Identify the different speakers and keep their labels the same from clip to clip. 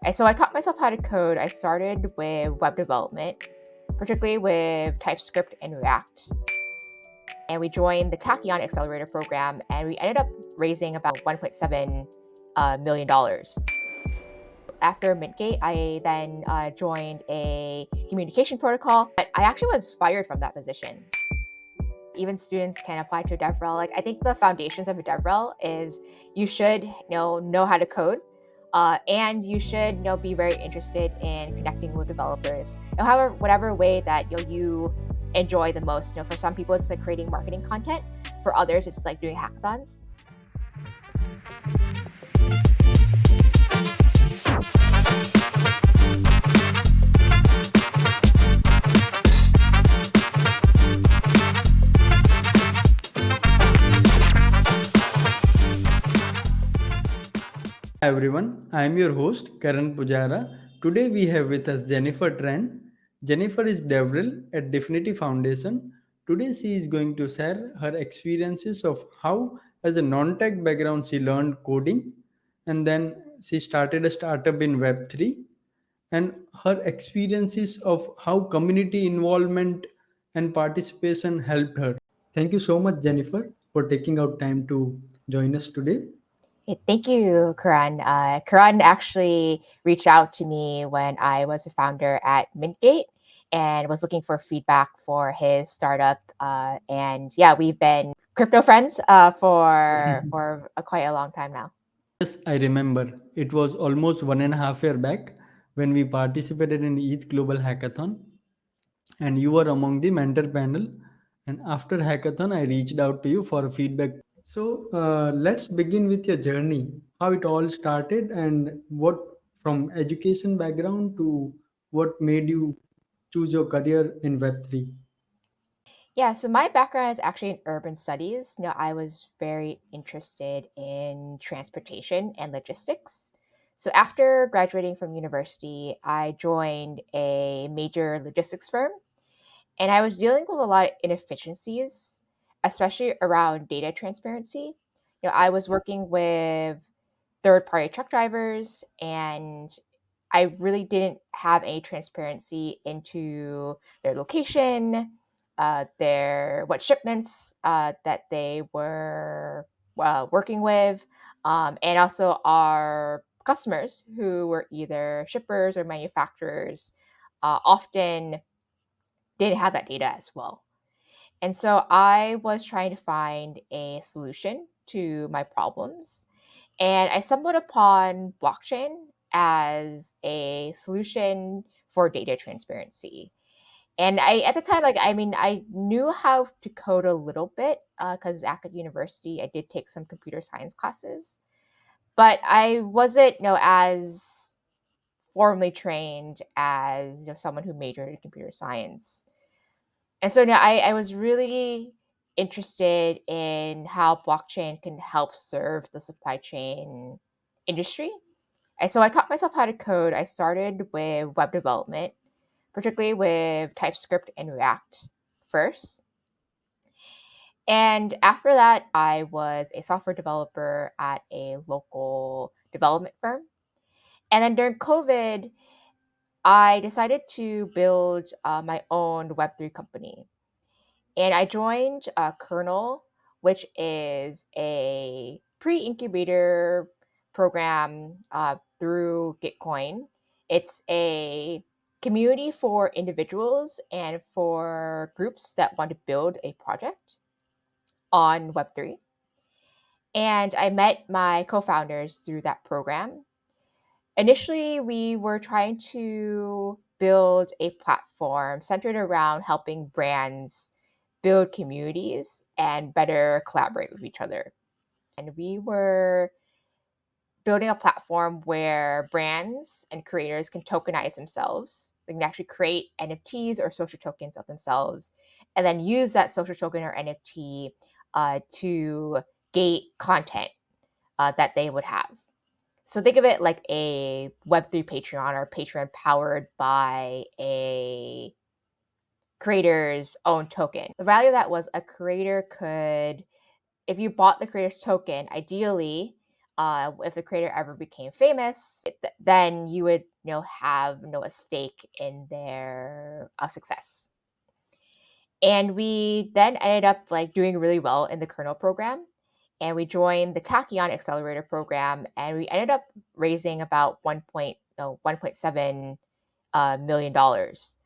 Speaker 1: And so I taught myself how to code. I started with web development, particularly with TypeScript and React. And we joined the Tachyon Accelerator program, and we ended up raising about $1.7 million. After Mintgate, I then joined a communication protocol, but I actually was fired from that position. Even students can apply to Devrel. Like, I think the foundations of a Devrel is you should know how to code, and you should be very interested in connecting with developers. However, whatever way that you enjoy the most. For some people, it's like creating marketing content. For others, it's like doing hackathons.
Speaker 2: Hi everyone, I am your host Karan Pujara. Today we have with us Jennifer Tran. Jennifer is Devrel at DFINITY Foundation. Today she is going to share her experiences of how, as a non-tech background, she learned coding, and then she started a startup in Web3, and her experiences of how community involvement and participation helped her. Thank you so much, Jennifer, for taking out time to join us today.
Speaker 1: Hey, thank you, Karan. Karan actually reached out to me when I was a founder at Mintgate and was looking for feedback for his startup. And yeah, we've been crypto friends for quite a long time now.
Speaker 2: Yes, I remember. It was almost 1.5 year back when we participated in each global hackathon, and you were among the mentor panel. And after hackathon, I reached out to you for feedback. So let's begin with your journey, how it all started, and what from education background to what made you choose your career in Web3.
Speaker 1: Yeah, so my background is actually in urban studies. I was very interested in transportation and logistics. So after graduating from university, I joined a major logistics firm, and I was dealing with a lot of inefficiencies, especially around data transparency. I was working with third-party truck drivers, and I really didn't have any transparency into their location, their what shipments that they were working with, and also our customers who were either shippers or manufacturers often didn't have that data as well. And so I was trying to find a solution to my problems. And I stumbled upon blockchain as a solution for data transparency. And at the time, I knew how to code a little bit because back at university, I did take some computer science classes, but I wasn't, as formally trained as someone who majored in computer science. And so now I was really interested in how blockchain can help serve the supply chain industry. And so I taught myself how to code. I started with web development, particularly with TypeScript and React first. And after that, I was a software developer at a local development firm. And then during COVID, I decided to build my own Web3 company. And I joined Kernel, which is a pre-incubator program through Gitcoin. It's a community for individuals and for groups that want to build a project on Web3. And I met my co-founders through that program. Initially, we were trying to build a platform centered around helping brands build communities and better collaborate with each other. And we were building a platform where brands and creators can tokenize themselves. They can actually create NFTs or social tokens of themselves and then use that social token or NFT to gate content that they would have. So think of it like a Web3 Patreon or Patreon powered by a creator's own token. The value of that was a creator could, if you bought the creator's token, ideally, if the creator ever became famous, then you would have a stake in their success. And we then ended up like doing really well in the kernel program, and we joined the Tachyon accelerator program, and we ended up raising about 1.7 million dollars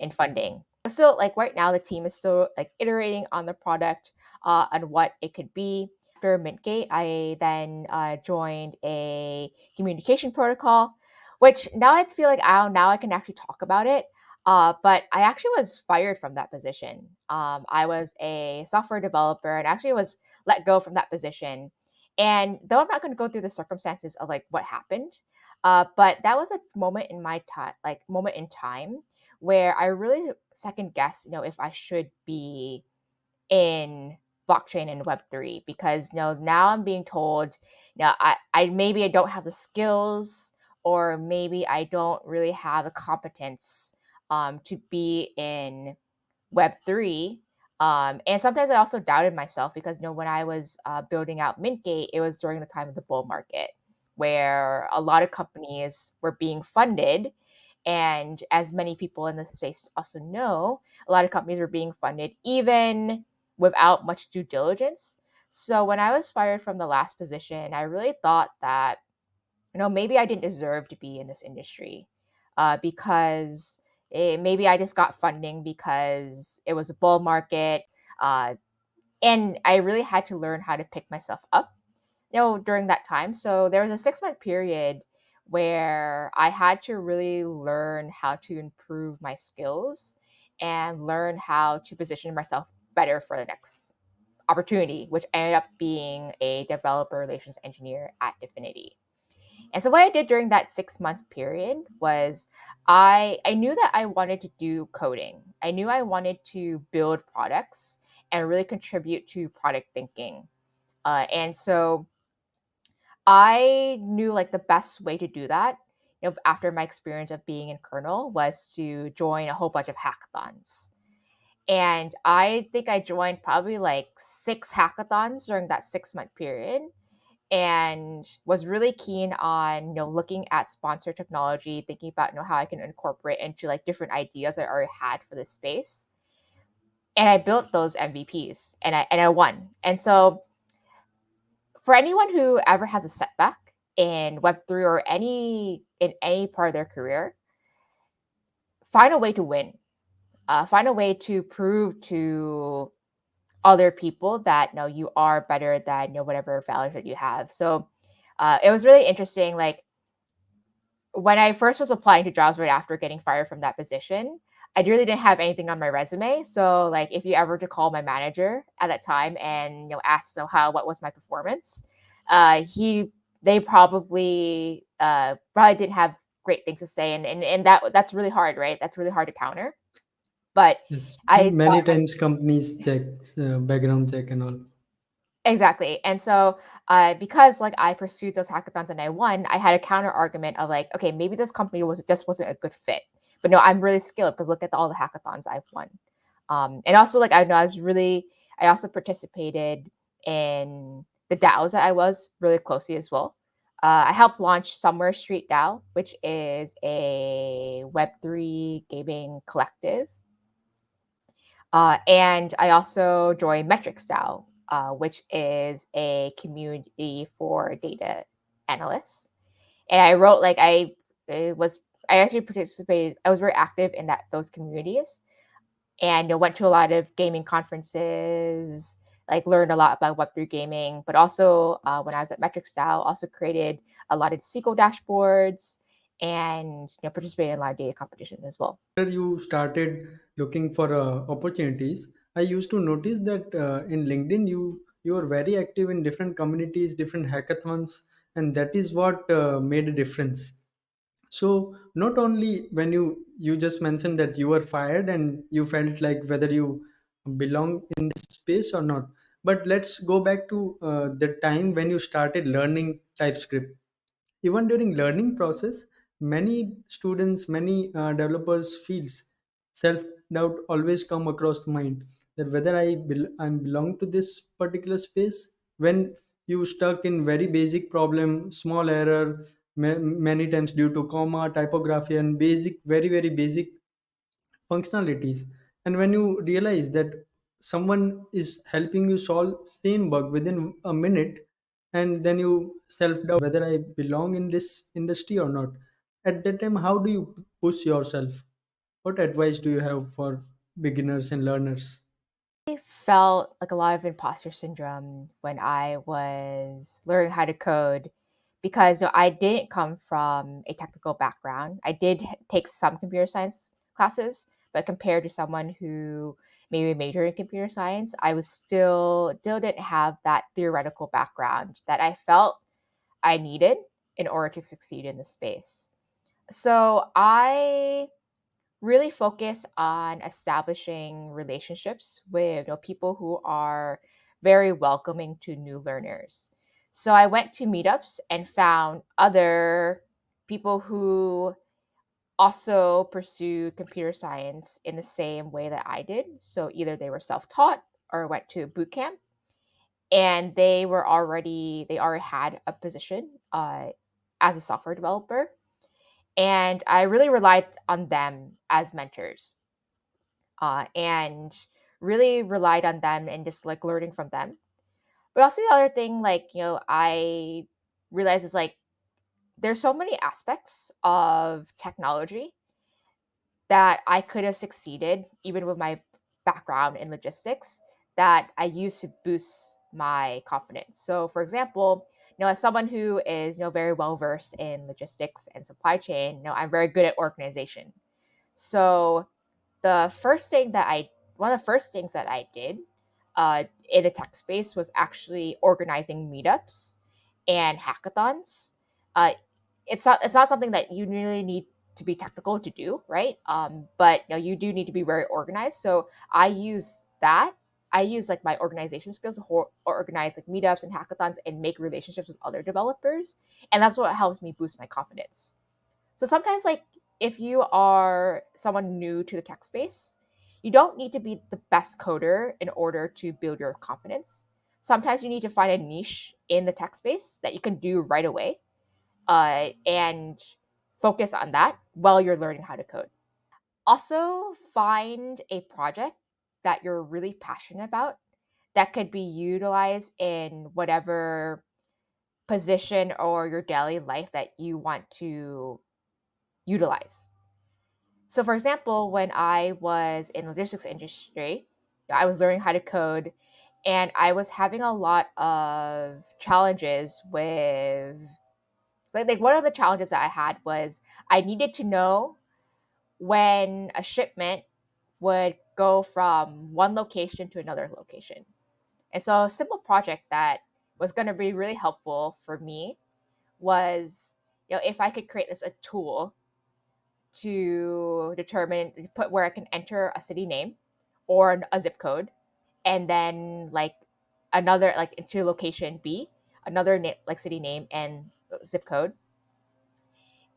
Speaker 1: in funding. So like right now the team is still like iterating on the product, on what it could be. After Mintgate, I then joined a communication protocol, which now I feel like now I can actually talk about it. But I actually was fired from that position. I was a software developer and actually was let go from that position. And though I'm not going to go through the circumstances of like what happened, but that was a moment in my time, like moment in time, where I really second guessed, if I should be in blockchain and Web3, because now I'm being told, I maybe I don't have the skills, or maybe I don't really have the competence to be in Web3. And sometimes I also doubted myself because when I was building out Mintgate, it was during the time of the bull market where a lot of companies were being funded. And as many people in the space also know, a lot of companies were being funded even without much due diligence. So when I was fired from the last position, I really thought that maybe I didn't deserve to be in this industry, because maybe I just got funding because it was a bull market. Uh, and I really had to learn how to pick myself up, during that time. So there was a 6-month period where I had to really learn how to improve my skills and learn how to position myself better for the next opportunity, which ended up being a developer relations engineer at DFINITY. And so what I did during that 6 month period was I knew that I wanted to do coding. I knew I wanted to build products and really contribute to product thinking. And so I knew like the best way to do that, after my experience of being in kernel, was to join a whole bunch of hackathons. And I think I joined probably like 6 hackathons during that 6 month period, and was really keen on looking at sponsor technology, thinking about how I can incorporate into like different ideas I already had for this space. And I built those MVPs, and I won. And so for anyone who ever has a setback in Web3 or in any part of their career, find a way to win. Find a way to prove to other people that you are better than whatever values that you have. So it was really interesting. Like when I first was applying to jobs right after getting fired from that position, I really didn't have anything on my resume. So like if you ever to call my manager at that time and ask what was my performance, he they probably didn't have great things to say, and that's really hard, right? That's really hard to counter. But
Speaker 2: Yes,
Speaker 1: I
Speaker 2: many times companies check background check and all.
Speaker 1: Exactly. And so, because like I pursued those hackathons and I won, I had a counter argument of like, okay, maybe this company wasn't a good fit. But no, I'm really skilled because look at all the hackathons I've won. And also like I know I also participated in the DAOs that I was really closely as well. I helped launch Somewhere Street DAO, which is a Web3 gaming collective, and I also joined Metrics DAO, which is a community for data analysts. And I wrote like I actually participated. I was very active in those communities, and went to a lot of gaming conferences. Like learned a lot about Web3 gaming, but also when I was at Metrics DAO, also created a lot of SQL dashboards and participated in a lot of data competitions as well.
Speaker 2: After you started looking for opportunities, I used to notice that in LinkedIn you are very active in different communities, different hackathons, and that is what made a difference. So not only when you just mentioned that you were fired and you felt like whether you belong in this space or not, but let's go back to the time when you started learning TypeScript. Even during learning process, many students, many developers feels self doubt always come across mind that whether I belong to this particular space. When you stuck in very basic problem, small error, many times due to comma, typography, and basic, very very basic functionalities. And when you realize that someone is helping you solve same bug within a minute, and then you self doubt whether I belong in this industry or not, at that time how do you push yourself? What advice do you have for beginners and learners?
Speaker 1: I felt like a lot of imposter syndrome when I was learning how to code because I didn't come from a technical background. I did take some computer science classes, but compared to someone who maybe majored in computer science, I was still didn't have that theoretical background that I felt I needed in order to succeed in the space. So I really focus on establishing relationships with people who are very welcoming to new learners. So I went to meetups and found other people who also pursued computer science in the same way that I did. So either they were self-taught or went to boot camp, and they already had a position as a software developer, and I really relied on them as mentors, and really relied on them and just like learning from them. But also the other thing, like, I realized is like there's so many aspects of technology that I could have succeeded even with my background in logistics that I used to boost my confidence. So for example, as someone who is, very well versed in logistics and supply chain, I'm very good at organization. So the first thing that I one of the first things that I did in the tech space was actually organizing meetups and hackathons. Uh, it's not something that you really need to be technical to do, right? But you do need to be very organized. So I use that. I use like my organization skills to organize like meetups and hackathons and make relationships with other developers, and that's what helps me boost my confidence. So sometimes, like, if you are someone new to the tech space, you don't need to be the best coder in order to build your confidence. Sometimes you need to find a niche in the tech space that you can do right away, and focus on that while you're learning how to code. Also, find a project that you're really passionate about that could be utilized in whatever position or your daily life that you want to utilize. So, for example, when I was in the logistics industry, I was learning how to code, and I was having a lot of challenges with like one of the challenges that I had was I needed to know when a shipment would go from one location to another location. And so a simple project that was going to be really helpful for me was, if I could create this a tool to determine put where I can enter a city name or a zip code, and then like another like into location B, another like city name and zip code,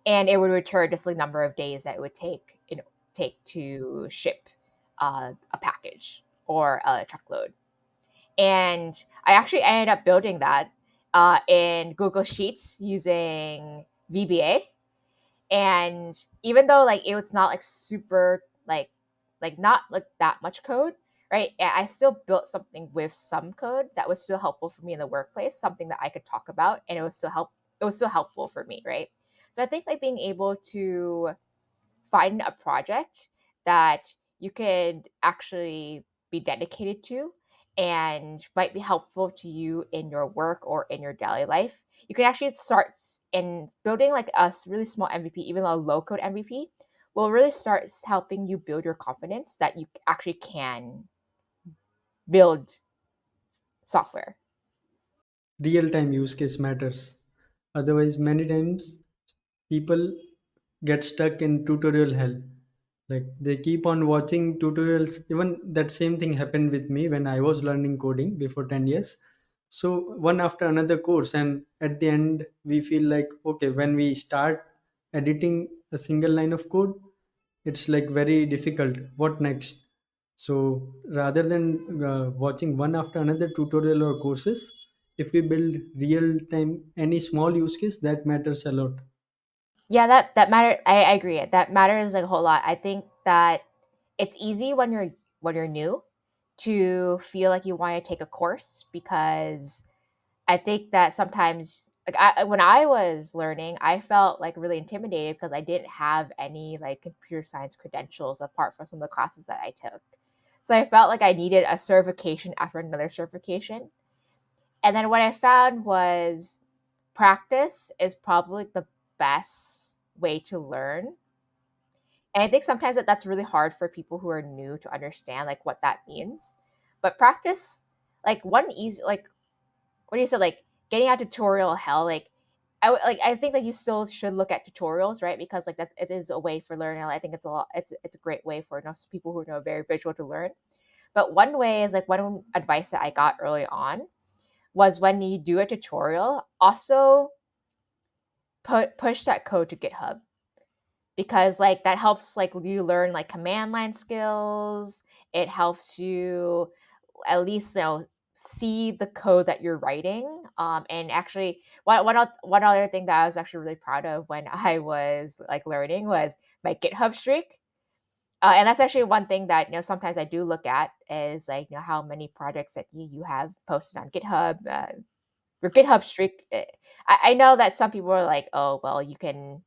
Speaker 1: and it would return just the number of days that it would take to ship a package or a truckload. And I actually ended up building that in Google Sheets using VBA. And even though like it was not like super like not like that much code, right? I still built something with some code that was still helpful for me in the workplace, something that I could talk about, and it was still helpful for me, right? So I think like being able to find a project that you could actually be dedicated to and might be helpful to you in your work or in your daily life. You can actually start in building like a really small MVP, even a low code MVP will really start helping you build your confidence that you actually can build software.
Speaker 2: Real time use case matters. Otherwise, many times people get stuck in tutorial hell. Like they keep on watching tutorials. Even that same thing happened with me when I was learning coding before 10 years. So one after another course, and at the end we feel like, okay, when we start editing a single line of code, it's like very difficult. What next? So rather than watching one after another tutorial or courses, if we build real time any small use case, that matters a lot.
Speaker 1: Yeah, that matter. I agree. That matters like a whole lot. I think that it's easy when you're new to feel like you want to take a course because I think that sometimes like when I was learning, I felt like really intimidated because I didn't have any like computer science credentials apart from some of the classes that I took. So I felt like I needed a certification after another certification. And then what I found was practice is probably the best way to learn. And I think sometimes that's really hard for people who are new to understand like what that means. But practice, like one easy like what do you say like getting out tutorial hell like I think that you still should look at tutorials, right? Because like that's it is a way for learning. I think it's a great way for people who are very visual to learn. But one way is like one advice that I got early on was when you do a tutorial, also push that code to GitHub because like that helps like you learn like command line skills. It helps you at least see the code that you're writing. And actually, one other thing that I was actually really proud of when I was like learning was my GitHub streak. And that's actually one thing that sometimes I do look at is like how many projects that you have posted on GitHub. Your GitHub streak. I know that some people are like, oh well, you can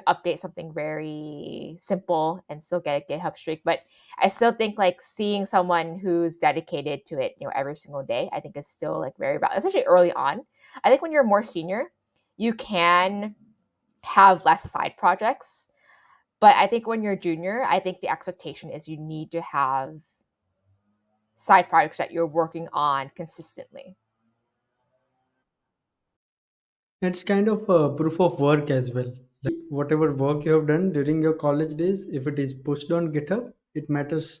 Speaker 1: update something very simple and still get a GitHub streak, but I still think like seeing someone who's dedicated to it, every single day, I think is still like very valuable, especially early on. I think when you're more senior, you can have less side projects, but I think when you're junior, I think the expectation is you need to have side projects that you're working on consistently.
Speaker 2: It's kind of a proof of work as well. Whatever work you have done during your college days, if it is pushed on GitHub, it matters.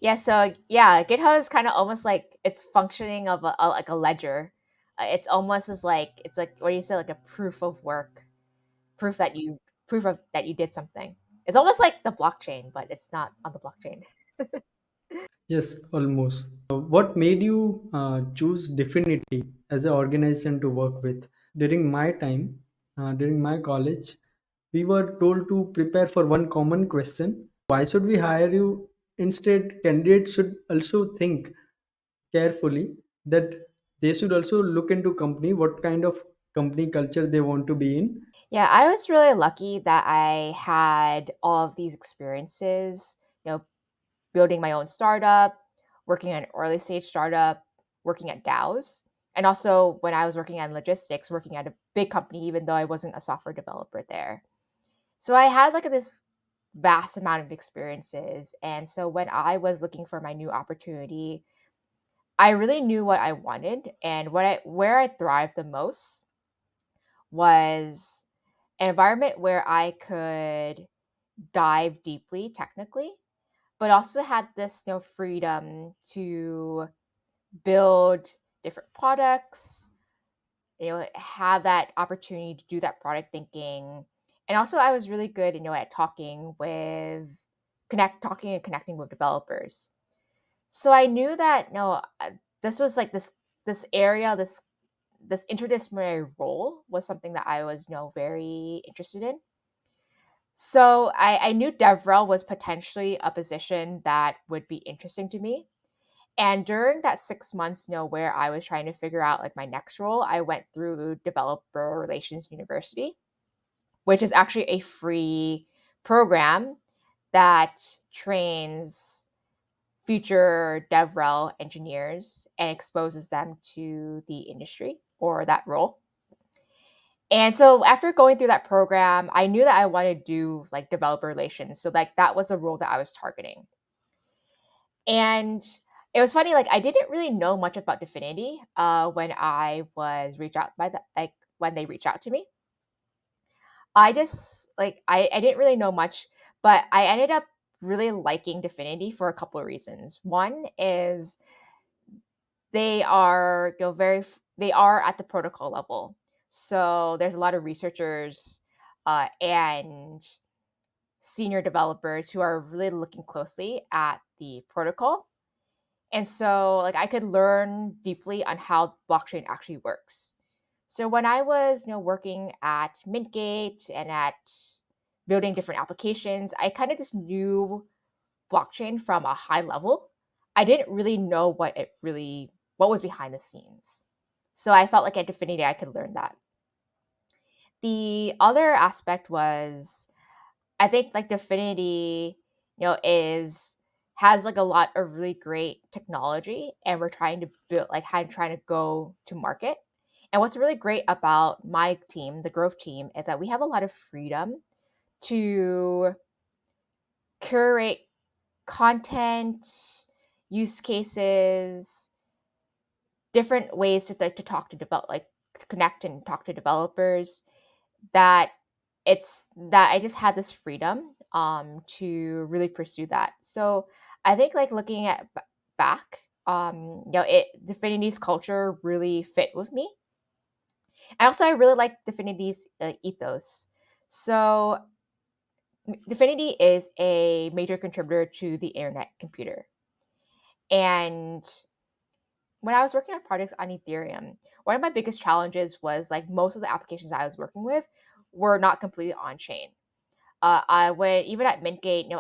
Speaker 1: Yeah, so yeah, GitHub is kind of almost like it's functioning of like a ledger. It's almost as like it's like what do you say like a proof of work, proof that you proof of that you did something. It's almost like the blockchain, but it's not on the blockchain.
Speaker 2: Yes, almost. What made you choose Definity as an organization to work with? During my time, during my college, we were told to prepare for one common question: why should we hire you? Instead, candidates should also think carefully that they should also look into company, what kind of company culture they want to be in.
Speaker 1: Yeah, I was really lucky that I had all of these experiences, building my own startup, working at an early stage startup, working at DAOs, and also when I was working on logistics, working at a big company, even though I wasn't a software developer there. So I had like this vast amount of experiences. And so when I was looking for my new opportunity, I really knew what I wanted and where I thrived the most was an environment where I could dive deeply technically, but also had this freedom to build different products, have that opportunity to do that product thinking. And also I was really good, at talking and connecting with developers. So I knew that this was like this area, this interdisciplinary role was something that I was very interested in. So I knew DevRel was potentially a position that would be interesting to me. And during that 6 months, where I was trying to figure out like my next role, I went through Developer Relations University, which is actually a free program that trains future DevRel engineers and exposes them to the industry or that role. And so after going through that program, I knew that I wanted to do like developer relations. So like that was a role that I was targeting. And it was funny, like I didn't really know much about Definity when I was reached out by like when they reached out to me. I just like I didn't really know much, but I ended up really liking Definity for a couple of reasons. One is they are they are at the protocol level, so there's a lot of researchers and senior developers who are really looking closely at the protocol. And so like I could learn deeply on how blockchain actually works. So when I was, working at Mintgate and at building different applications, I kind of just knew blockchain from a high level. I didn't really know what was behind the scenes. So I felt like at Definity I could learn that. The other aspect was I think like Definity, is has like a lot of really great technology and we're trying to build like trying to go to market. And what's really great about my team, the growth team, is that we have a lot of freedom to curate content, use cases, different ways to talk to develop like to connect and talk to developers that I just had this freedom to really pursue that. So I think like looking at back, it Definity's culture really fit with me. And also I really like Definity's ethos. So Definity is a major contributor to the internet computer. And when I was working on projects on Ethereum, one of my biggest challenges was like most of the applications I was working with were not completely on chain. I went even at Mintgate,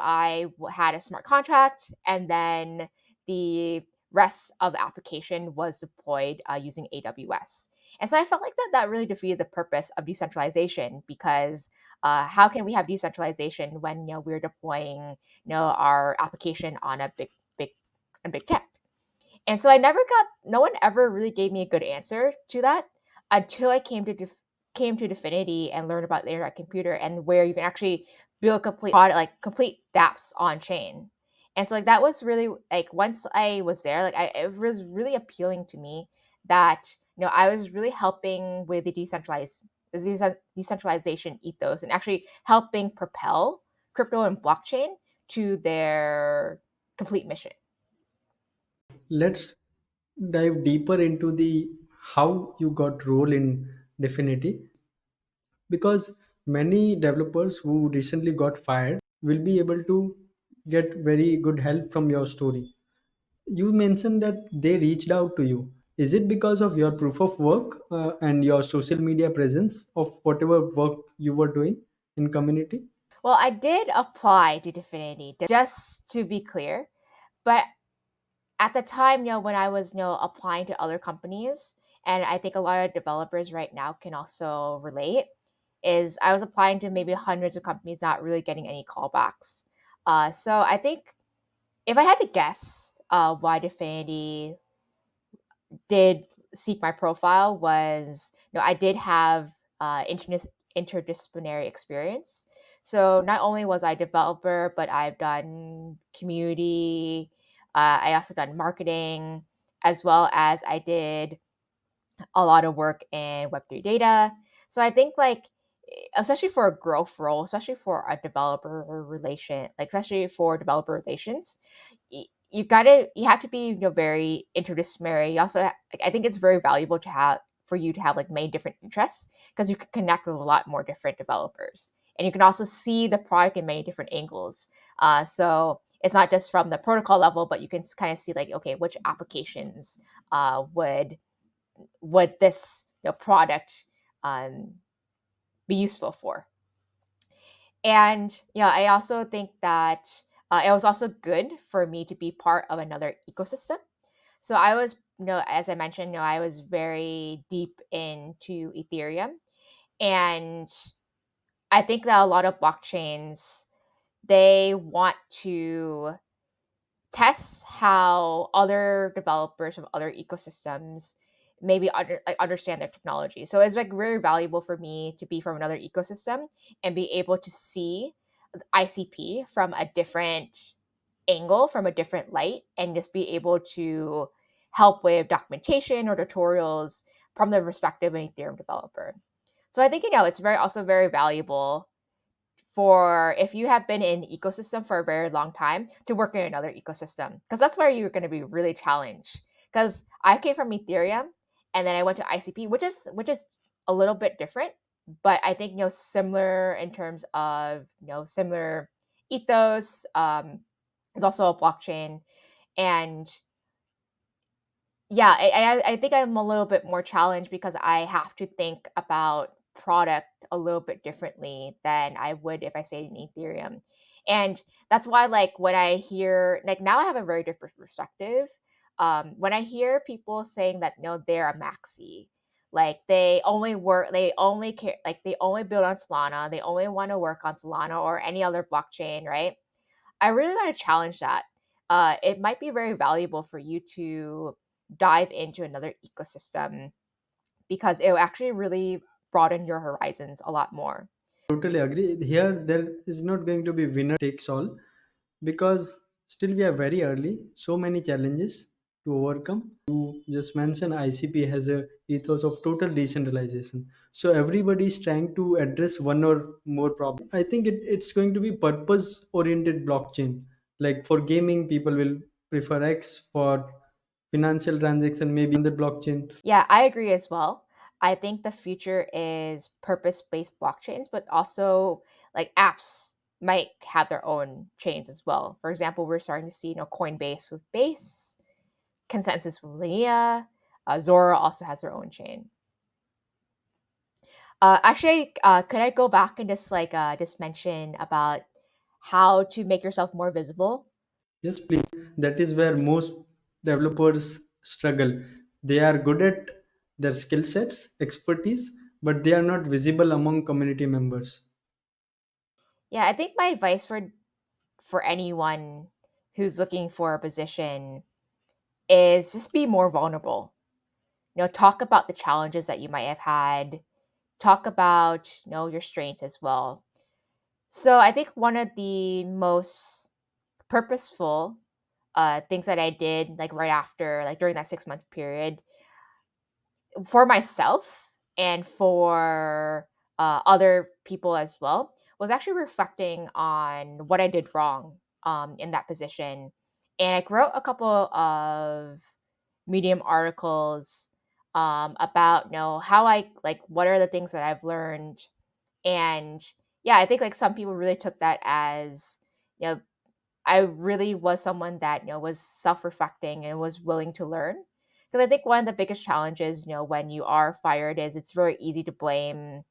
Speaker 1: had a smart contract, and then the rest of the application was deployed using AWS. And so I felt like that really defeated the purpose of decentralization because how can we have decentralization when we're deploying our application on a big tech? And so no one ever really gave me a good answer to that until I came to Definity and learned about the internet computer and where you can actually build complete product, like complete dApps on chain. And so like that was really like once I was there, it was really appealing to me that I was really helping with the decentralization ethos and actually helping propel crypto and blockchain to their complete mission.
Speaker 2: Let's dive deeper into the how you got role in Definity, because many developers who recently got fired will be able to get very good help from your story. You mentioned that they reached out to you. Is it because of your proof of work and your social media presence of whatever work you were doing in community?
Speaker 1: Well, I did apply to Definity just to be clear, but at the time, when I was, applying to other companies, and I think a lot of developers right now can also relate, is I was applying to maybe hundreds of companies, not really getting any callbacks. So I think if I had to guess, why Definity did seek my profile was, I did have interdisciplinary experience. So not only was I a developer, but I've done community. I also done marketing, as well as I did a lot of work in Web3 data. So I think like especially for a growth role, especially for a developer relation, like especially for developer relations, you have to be very interdisciplinary. You also like I think it's very valuable to have for you to have like many different interests because you can connect with a lot more different developers and you can also see the product in many different angles. So it's not just from the protocol level, but you can kind of see like okay, which applications would this product um, be useful for. And I also think that it was also good for me to be part of another ecosystem. So I was, as I mentioned, I was very deep into Ethereum, and I think that a lot of blockchains they want to test how other developers from other ecosystems maybe understand their technology. So it's like very valuable for me to be from another ecosystem and be able to see ICP from a different angle, from a different light, and just be able to help with documentation or tutorials from the perspective of an Ethereum developer. So I think it's very valuable for if you have been in the ecosystem for a very long time to work in another ecosystem because that's where you're going to be really challenged. Because I came from Ethereum and then I went to ICP, which is a little bit different, but I think similar in terms of similar ethos. It's also a blockchain, and Yeah, I think I'm a little bit more challenged because I have to think about product a little bit differently than I would if I stayed in Ethereum. And that's why, like, when I hear, like, now I have a very different perspective. When I hear people saying that, no, they're a maxi, like they only care, like they only build on Solana, they only want to work on Solana or any other blockchain, right? I really want to challenge that. It might be very valuable for you to dive into another ecosystem because it will actually really broaden your horizons a lot more.
Speaker 2: Totally agree. Here, there is not going to be winner takes all because still we are very early. So many challenges to overcome. You just mentioned ICP has a ethos of total decentralization. So everybody is trying to address one or more problem. I think it's going to be purpose oriented blockchain. Like for gaming, people will prefer X. For financial transaction, maybe on the blockchain.
Speaker 1: Yeah, I agree as well. I think the future is purpose-based blockchains, but also like apps might have their own chains as well. For example, we're starting to see, Coinbase with Base, Consensus with Linea, Zora also has their own chain. Actually, could I go back and just mention about how to make yourself more visible?
Speaker 2: Yes, please. That is where most developers struggle. They are good at their skill sets, expertise, but they are not visible among community members.
Speaker 1: Yeah, I think my advice for anyone who's looking for a position is just be more vulnerable. Talk about the challenges that you might have had. Talk about, your strengths as well. So I think one of the most purposeful things that I did, like right after, like during that 6 month period, for myself and for other people as well, was actually reflecting on what I did wrong in that position. And I wrote a couple of Medium articles about, how I, like, what are the things that I've learned. And yeah, I think like some people really took that as, you know I really was someone that, was self-reflecting and was willing to learn. Because I think one of the biggest challenges, when you are fired is it's very easy to blame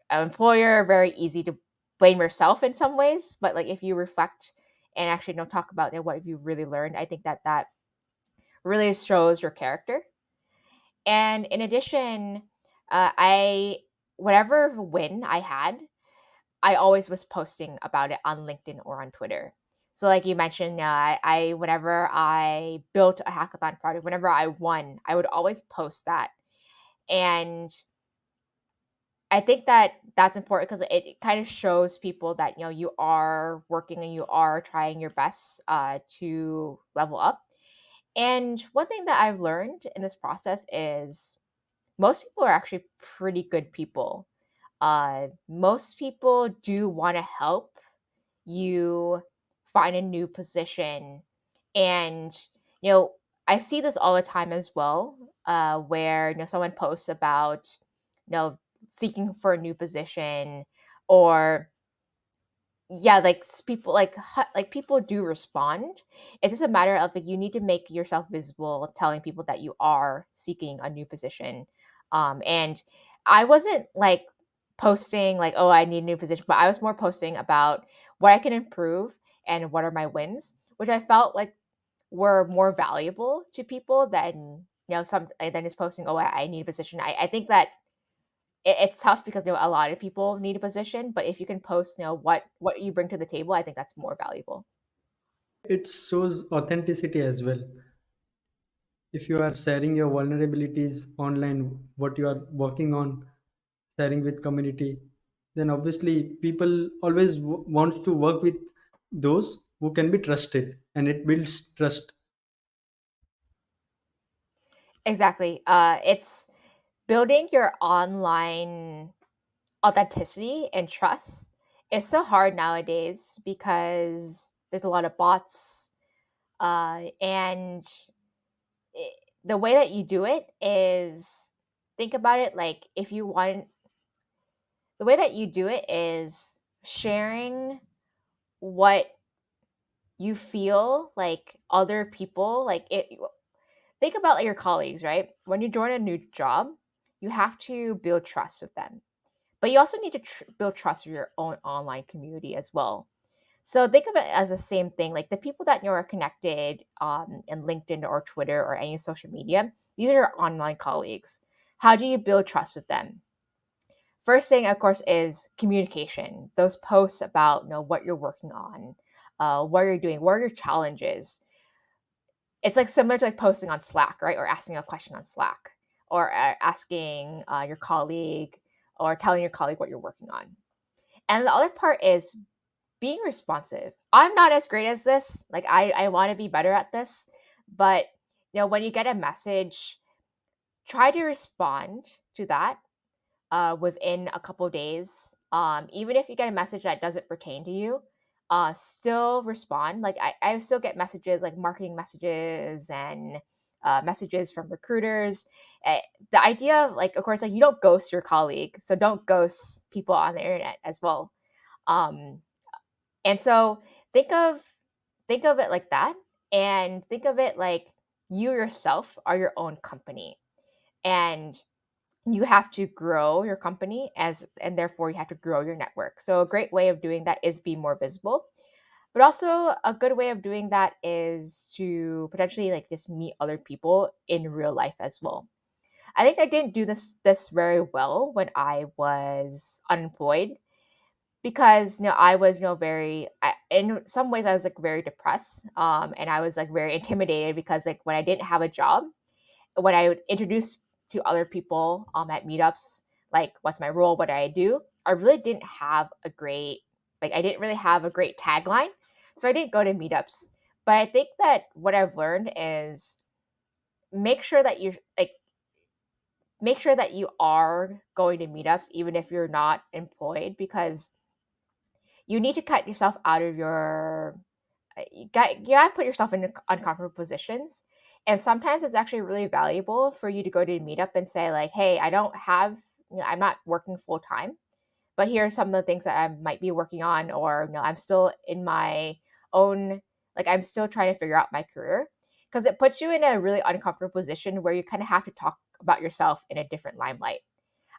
Speaker 1: an employer, very easy to blame yourself in some ways. But like if you reflect and actually talk about, what you really learned, I think that that really shows your character. And in addition, I whatever win I had, I always was posting about it on LinkedIn or on Twitter. So, like you mentioned, I whenever I built a hackathon project, whenever I won, I would always post that. And I think that that's important because it kind of shows people that, you are working and you are trying your best to level up. And one thing that I've learned in this process is most people are actually pretty good people. Most people do want to help you find a new position. And, you know, I see this all the time as well, where, someone posts about, seeking for a new position or yeah, like people like people do respond. It's just a matter of like you need to make yourself visible, telling people that you are seeking a new position. And I wasn't like posting like, oh, I need a new position, but I was more posting about what I can improve and what are my wins, which I felt like were more valuable to people than some than just posting, oh, I need a position. I think that it's tough because a lot of people need a position, but if you can post, what you bring to the table, I think that's more valuable.
Speaker 2: It shows authenticity as well. If you are sharing your vulnerabilities online, what you are working on, sharing with community, then obviously people always want to work with those who can be trusted, and it builds trust.
Speaker 1: Exactly. It's building your online authenticity and trust. It's so hard nowadays because there's a lot of bots, and it, the way that you do it is think about it like if you want the way that you do it is sharing what you feel like other people like it think about like your colleagues, right? When you join a new job, you have to build trust with them, but you also need to build trust with your own online community as well. So think of it as the same thing. Like the people that you are connected in LinkedIn or Twitter or any social media, these are your online colleagues. How do you build trust with them? First thing, of course, is communication. Those posts about what you're working on, what you're doing, what are your challenges. It's like similar to like posting on Slack, right? Or asking a question on Slack, or asking your colleague, or telling your colleague what you're working on. And the other part is being responsive. I'm not as great as this. Like I want to be better at this, but when you get a message, try to respond to that within a couple days. Even if you get a message that doesn't pertain to you, still respond. Like I still get messages like marketing messages and messages from recruiters. The idea of like, of course, like you don't ghost your colleague, so don't ghost people on the internet as well. Um, and so think of think of it like that, and think of it like you yourself are your own company, and you have to grow your company and therefore you have to grow your network. So a great way of doing that is be more visible. But also a good way of doing that is to potentially like just meet other people in real life as well. I think I didn't do this very well when I was unemployed because I was very in some ways I was like very depressed, and I was like very intimidated because like when I didn't have a job, when I would introduce to other people at meetups, like what's my role, what do I do, I really didn't have a great I didn't really have a great tagline, so I didn't go to meetups. But I think that what I've learned is make sure that you make sure that you are going to meetups even if you're not employed, because you need to cut yourself out of your you gotta put yourself in uncomfortable positions. And sometimes it's actually really valuable for you to go to a meetup and say like, hey, I don't have I'm not working full time, but here are some of the things that I might be working on, or I'm still in my own, like I'm still trying to figure out my career, because it puts you in a really uncomfortable position where you kind of have to talk about yourself in a different limelight.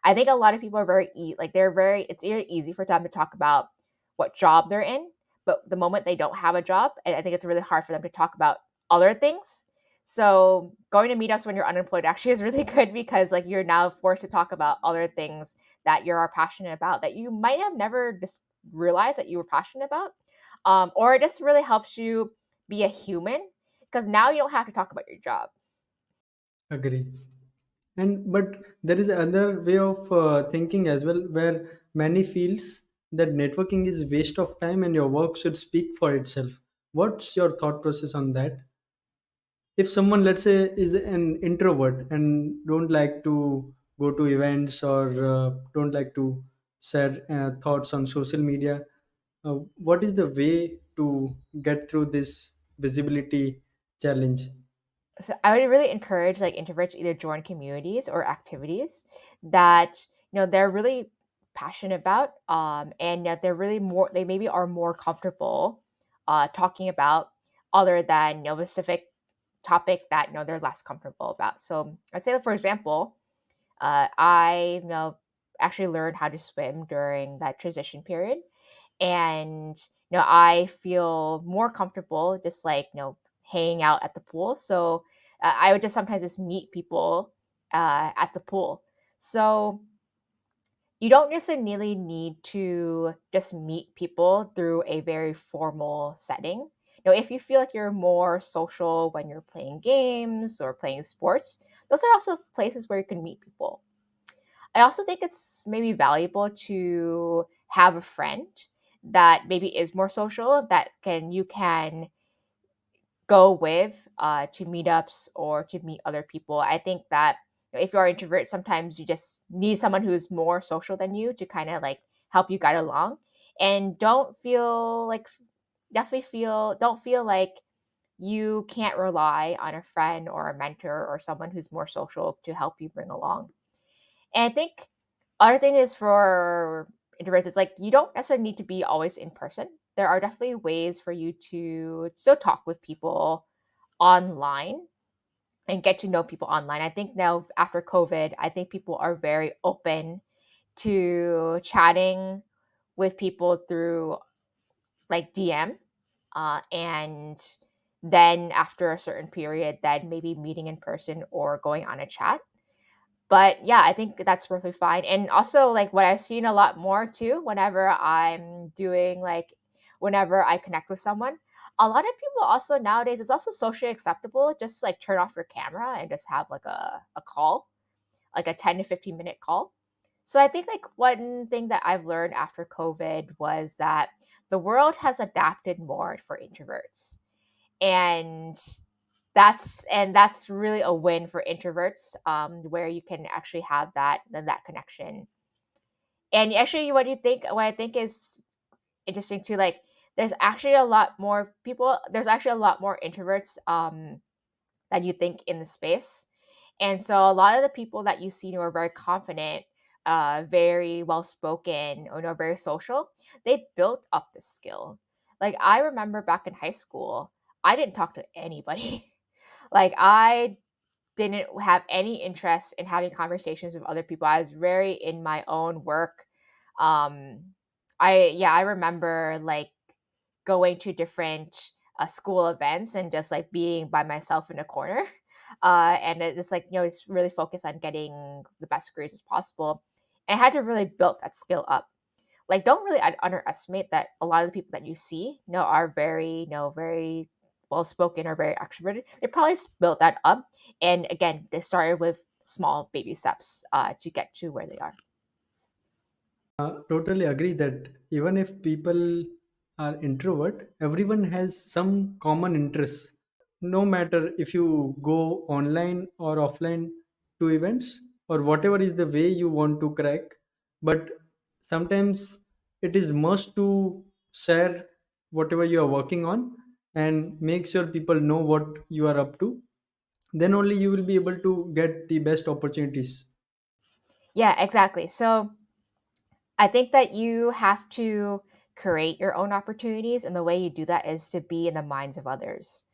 Speaker 1: I think a lot of people are they're very it's very easy for them to talk about what job they're in, but the moment they don't have a job, I think it's really hard for them to talk about other things. So going to meetups when you're unemployed actually is really good, because like you're now forced to talk about other things that you're passionate about that you might have never just realized that you were passionate about. Or it just really helps you be a human, because now you don't have to talk about your job.
Speaker 2: Agree. And but there is another way of thinking as well, where many feels that networking is waste of time and your work should speak for itself. What's your thought process on that? If someone, let's say, is an introvert and don't like to go to events or don't like to share thoughts on social media, what is the way to get through this visibility challenge?
Speaker 1: So I would really encourage like introverts to either join communities or activities that they're really passionate about, and that they maybe are more comfortable talking about, other than a specific topic that they're less comfortable about. So I'd say that, for example, I actually learned how to swim during that transition period, and I feel more comfortable just like hanging out at the pool. So I would just sometimes just meet people at the pool. So you don't necessarily need to just meet people through a very formal setting. If you feel like you're more social when you're playing games or playing sports, those are also places where you can meet people. I also think it's maybe valuable to have a friend that maybe is more social, that you can go with to meetups or to meet other people. I think that if you are introvert, sometimes you just need someone who's more social than you to kind of like help you guide along. And don't feel like you can't rely on a friend or a mentor or someone who's more social to help you bring along. And I think other thing is for introverts, it's like you don't necessarily need to be always in person. There are definitely ways for you to still talk with people online. and get to know people online. I think now after COVID, I think people are very open to chatting with people through like DM, and then after a certain period, then maybe meeting in person or going on a chat. But yeah, I think that's perfectly fine. And also, like what I've seen a lot more too, whenever I connect with someone, a lot of people also nowadays, it's also socially acceptable just like turn off your camera and just have like a call, like a 10 to 15-minute call. So I think like one thing that I've learned after COVID was that the world has adapted more for introverts. And that's really a win for introverts, where you can actually have that connection. And actually what I think is interesting too, like there's actually a lot more introverts than you think in the space. And so a lot of the people that you see who are very confident, very well spoken, or very social, they built up this skill. Like I remember back in high school, I didn't talk to anybody. Like I didn't have any interest in having conversations with other people. I was very in my own work. I remember like going to different school events and just like being by myself in a corner. And it's like, it's really focused on getting the best grades as possible. And I had to really build that skill up. Like, don't really underestimate that a lot of the people that you see, are very, very well spoken or very extroverted. They probably built that up. And again, they started with small baby steps to get to where they are.
Speaker 2: Totally agree that even if people are introvert, everyone has some common interests. No matter if you go online or offline to events or whatever is the way you want to crack, but sometimes it is must to share whatever you are working on and make sure people know what you are up to. Then only you will be able to get the best opportunities.
Speaker 1: Yeah, exactly. So I think that you have to create your own opportunities, and the way you do that is to be in the minds of others.